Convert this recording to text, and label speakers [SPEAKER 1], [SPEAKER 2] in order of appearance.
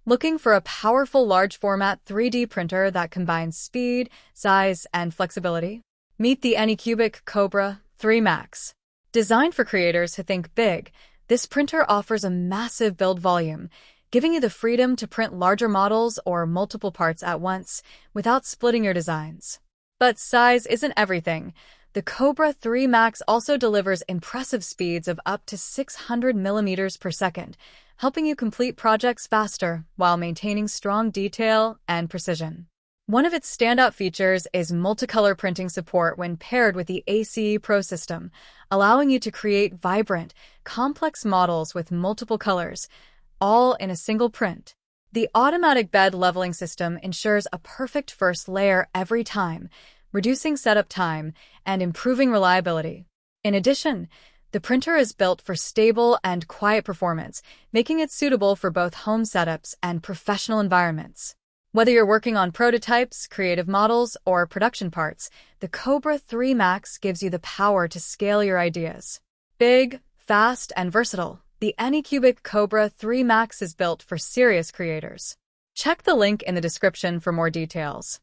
[SPEAKER 1] Looking for a powerful large format 3D printer that combines speed, size, and flexibility? Meet the ANYCUBIC Kobra 3 Max. Designed for creators who think big, this printer offers a massive build volume, giving you the freedom to print larger models or multiple parts at once without splitting your designs. But size isn't everything. The Kobra 3 Max also delivers impressive speeds of up to 600 millimeters per second, helping you complete projects faster while maintaining strong detail and precision. One of its standout features is multicolor printing support when paired with the ACE Pro system, allowing you to create vibrant, complex models with multiple colors, all in a single print. The automatic bed leveling system ensures a perfect first layer every time, reducing setup time and improving reliability. In addition, the printer is built for stable and quiet performance, making it suitable for both home setups and professional environments. Whether you're working on prototypes, creative models, or production parts, the Kobra 3 Max gives you the power to scale your ideas. Big, fast, and versatile, the ANYCUBIC Kobra 3 Max is built for serious creators. Check the link in the description for more details.